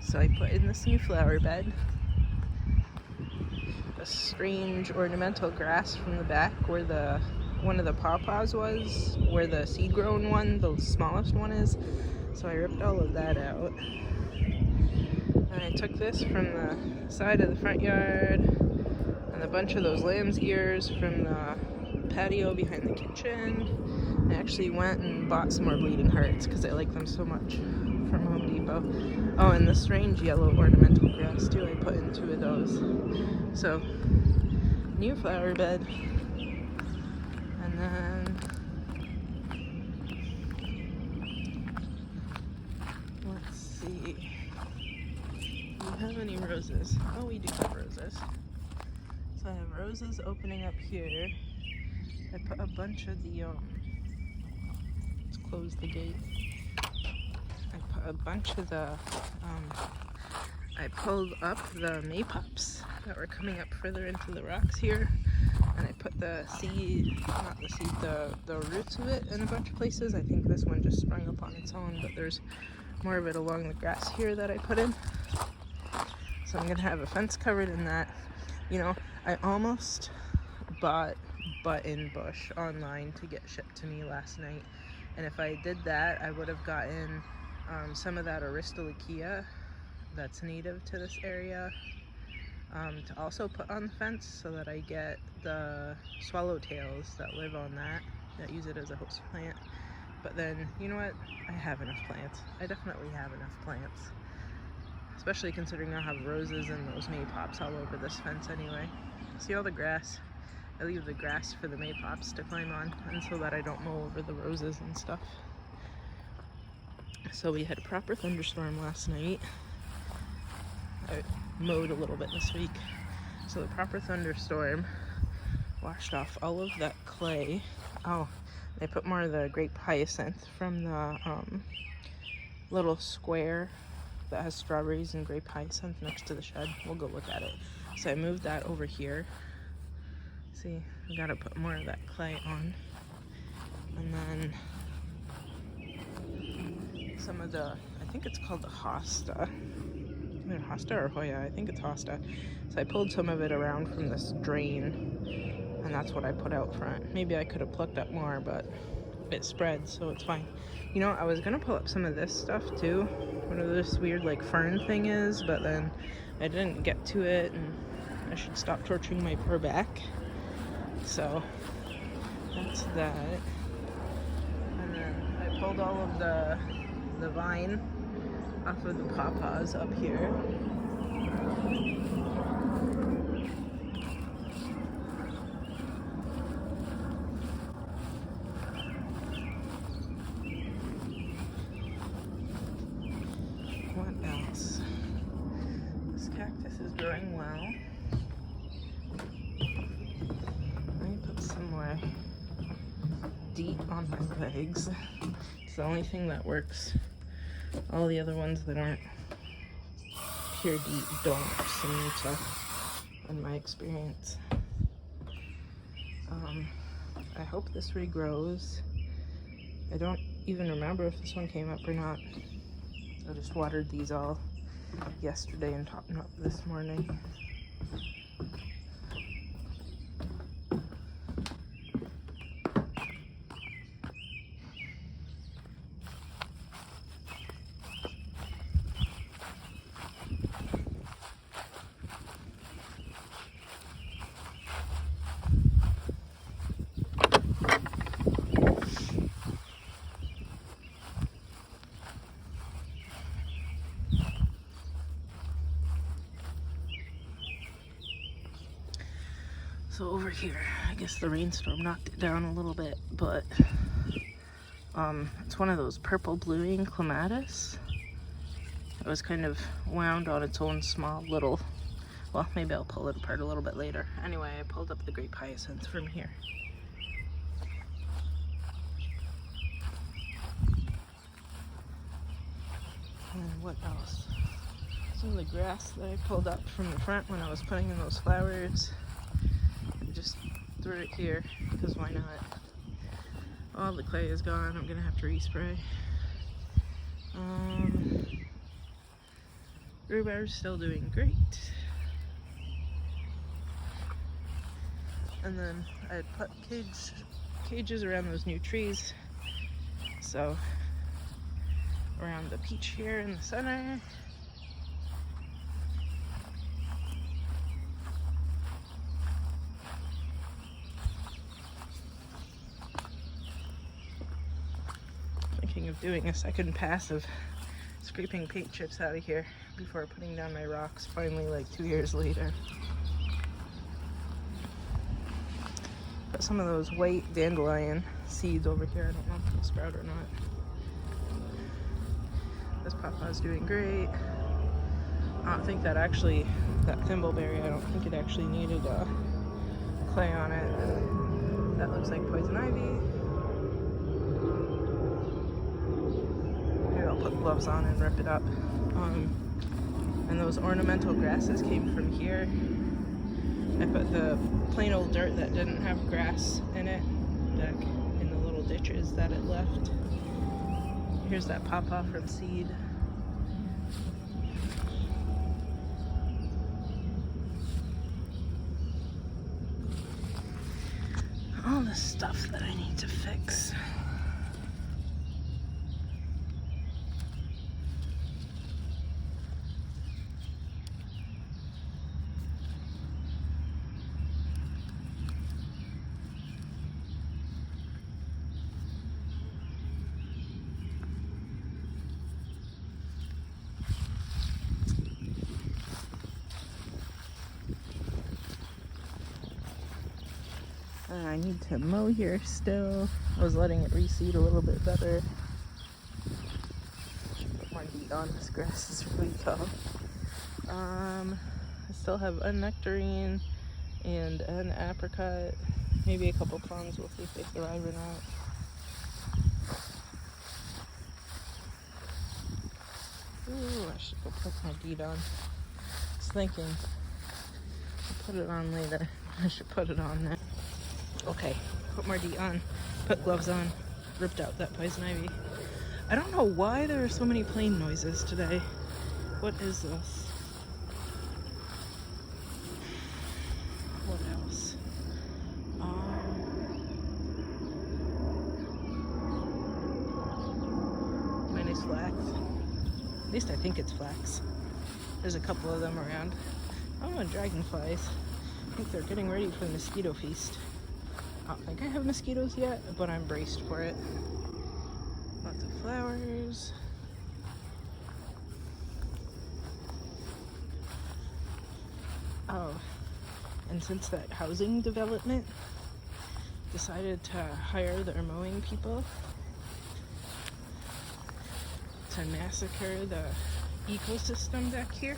So I put in this new flower bed, a strange ornamental grass from the back where one of the pawpaws was, where the seed grown one, the smallest one is. So I ripped all of that out. And I took this from the side of the front yard and a bunch of those lamb's ears from the patio behind the kitchen. I actually went and bought some more bleeding hearts because I like them so much from Home Depot. Oh, and the strange yellow ornamental grass too, I put in 2 of those. So, new flower bed. And then, let's see. Do we have any roses? Oh, we do have roses. So I have roses opening up here. I put a bunch of the, let's close the gate. I put a bunch of the, I pulled up the maypops that were coming up further into the rocks here. And I put the seed, not the seed, the roots of it in a bunch of places. I think this one just sprung up on its own, but there's more of it along the grass here that I put in. So I'm gonna have a fence covered in that. You know, I almost bought button bush online to get shipped to me last night. And if I did that, I would have gotten some of that Aristolochia that's native to this area to also put on the fence so that I get the swallowtails that live on that use it as a host plant. But then, you know what? I have enough plants. I definitely have enough plants. Especially considering I'll have roses and those maypops all over this fence anyway. See all the grass? I leave the grass for the maypops to climb on, and so that I don't mow over the roses and stuff. So we had a proper thunderstorm last night. I mowed a little bit this week. So the proper thunderstorm washed off all of that clay. Oh, I put more of the grape hyacinth from the little square that has strawberries and grape hyacinth next to the shed. We'll go look at it. So I moved that over here. See, we gotta put more of that clay on. And then some of the, I think it's called the hosta. Either hosta or hoya, I think it's hosta. So I pulled some of it around from this drain, and that's what I put out front. Maybe I could have plucked up more, but it spread, so it's fine. You know, I was gonna pull up some of this stuff too, whatever this weird like fern thing is, but then I didn't get to it, and I should stop torturing my poor back. So that's that. And then I pulled all of the vine off of the pawpaws up here. What else? This cactus is growing well. Let me put some more DEET on my legs. It's the only thing that works. All the other ones that aren't pure DEET don't seem to, in my experience. I hope this regrows. I don't even remember if this one came up or not. I just watered these all yesterday and topped them up this morning. So over here, I guess the rainstorm knocked it down a little bit, but it's one of those purple bluing clematis. It was kind of wound on its own small little, well, maybe I'll pull it apart a little bit later. Anyway, I pulled up the grape hyacinth from here. And what else? Some of the grass that I pulled up from the front when I was putting in those flowers. Just threw it here because why not? All the clay is gone. I'm gonna have to respray. Rhubarb is still doing great. And then I had put cages around those new trees. So around the peach here in the center. Thinking of doing a second pass of scraping paint chips out of here before putting down my rocks finally, like 2 years later. Got some of those white dandelion seeds over here. I don't know if they'll sprout or not. This pawpaw's doing great. I don't think that thimbleberry, I don't think it actually needed clay on it. That looks like poison ivy. Maybe I'll put gloves on and rip it up. And those ornamental grasses came from here. I put the plain old dirt that didn't have grass in it back in the little ditches that it left. Here's that pawpaw from seed. All the stuff that I need to fix. I need to mow here still. I was letting it reseed a little bit better. Should put more heat on. This grass is really tough. I still have a nectarine and an apricot. Maybe a couple plums. We'll see if they thrive or not. Ooh, I should go put my DEET on. I was thinking, I'll put it on later. I should put it on now. Okay, put more DEET on, put gloves on, ripped out that poison ivy. I don't know why there are so many plane noises today. What is this? What else? My nice flax. At least I think it's flax. There's a couple of them around. Oh, and dragonflies. I think they're getting ready for the mosquito feast. I don't think I have mosquitoes yet, but I'm braced for it. Lots of flowers. Oh, and since that housing development decided to hire their mowing people to massacre the ecosystem back here,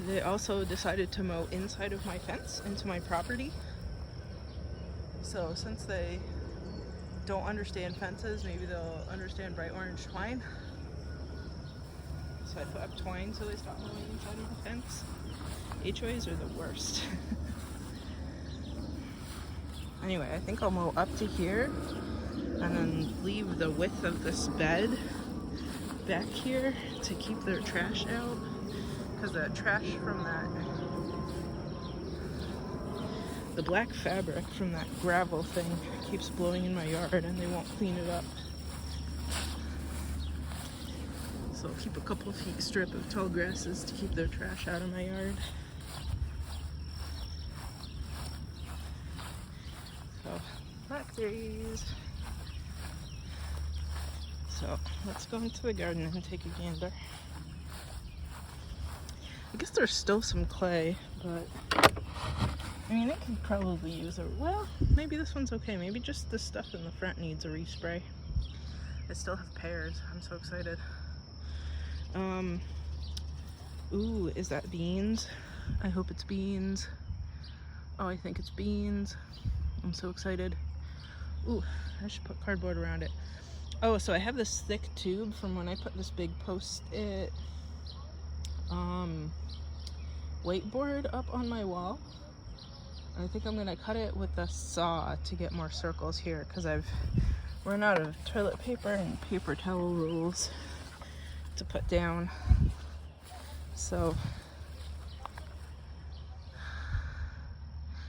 they also decided to mow inside of my fence into my property. So since they don't understand fences, maybe they'll understand bright orange twine. So I put up twine so they stop mowing inside of the fence. HOAs are the worst. Anyway, I think I'll mow up to here and then leave the width of this bed back here to keep their trash out. Because the trash from the black fabric from that gravel thing keeps blowing in my yard and they won't clean it up. So I'll keep a couple feet strip of tall grasses to keep their trash out of my yard. So, blackberries. So, let's go into the garden and take a gander. I guess there's still some clay, but I mean, it could probably use a, well, maybe this one's okay. Maybe just the stuff in the front needs a respray. I still have pears. I'm so excited. Ooh, is that beans? I hope it's beans. Oh, I think it's beans. I'm so excited. Ooh, I should put cardboard around it. Oh, so I have this thick tube from when I put this big post-it whiteboard up on my wall. I think I'm gonna cut it with a saw to get more circles here because I've run out of toilet paper and paper towel rolls to put down. So,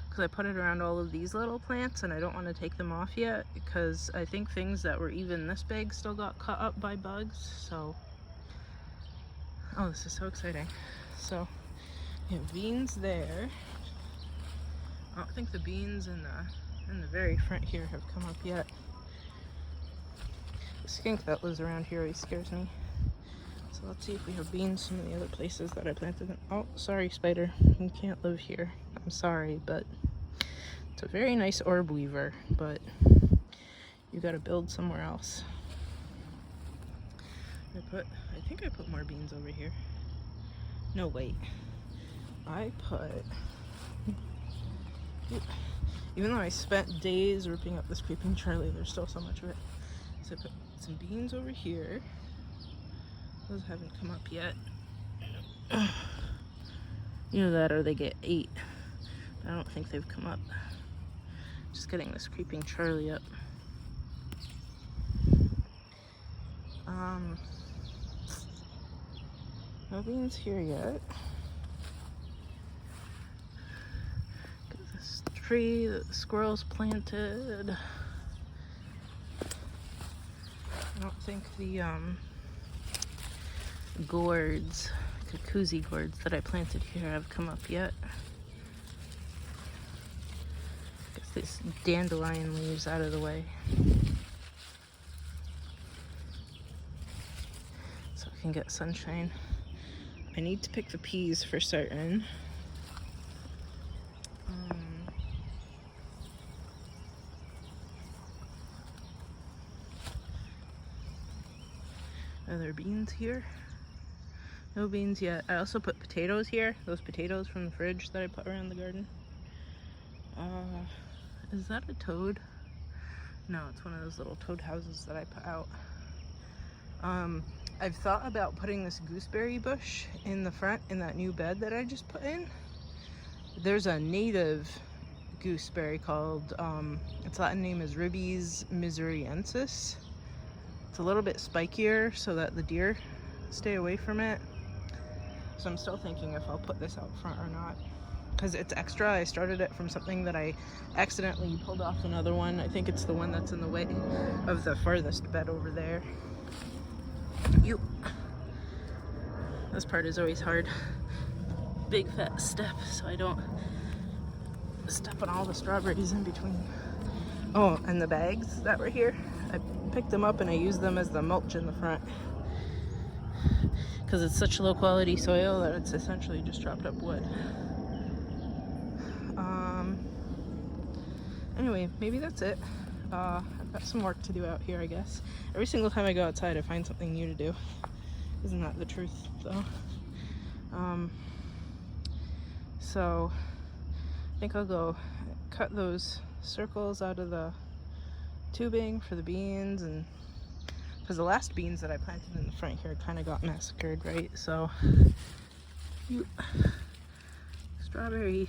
because I put it around all of these little plants and I don't want to take them off yet because I think things that were even this big still got cut up by bugs. So, oh, this is so exciting. So, you have beans there. I don't think the beans in the very front here have come up yet. The skink that lives around here always scares me. So let's see if we have beans some of the other places that I planted them. Oh, sorry, spider. You can't live here. I'm sorry, but it's a very nice orb weaver, but you gotta build somewhere else. I think I put more beans over here. No, wait. I put, even though I spent days ripping up this creeping Charlie, there's still so much of it. So I put some beans over here. Those haven't come up yet. You know that, or they get ate. I don't think they've come up. Just getting this creeping Charlie up. No beans here yet. Got this tree that the squirrels planted. I don't think the gourds, kikuzi gourds that I planted here have come up yet. Get these dandelion leaves out of the way so I can get sunshine. I need to pick the peas for certain. Are there beans here? No beans yet. I also put potatoes here. Those potatoes from the fridge that I put around the garden. Is that a toad? No, it's one of those little toad houses that I put out. I've thought about putting this gooseberry bush in the front in that new bed that I just put in. There's a native gooseberry called, its Latin name is Ribes missouriensis. It's a little bit spikier so that the deer stay away from it. So I'm still thinking if I'll put this out front or not. Because it's extra. I started it from something that I accidentally pulled off another one. I think it's the one that's in the way of the farthest bed over there. This part is always hard. Big fat step so I don't step on all the strawberries in between. Oh, and the bags that were here, I picked them up and I used them as the mulch in the front. Because it's such low quality soil that it's essentially just chopped up wood. Anyway, maybe that's it. I've got some work to do out here, I guess. Every single time I go outside, I find something new to do. Isn't that the truth, though? So, I think I'll go cut those circles out of the tubing for the beans, and because the last beans that I planted in the front here kind of got massacred, right? So, strawberry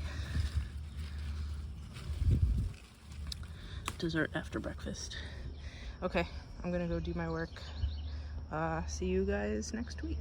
dessert after breakfast. Okay, I'm gonna go do my work. See you guys next week.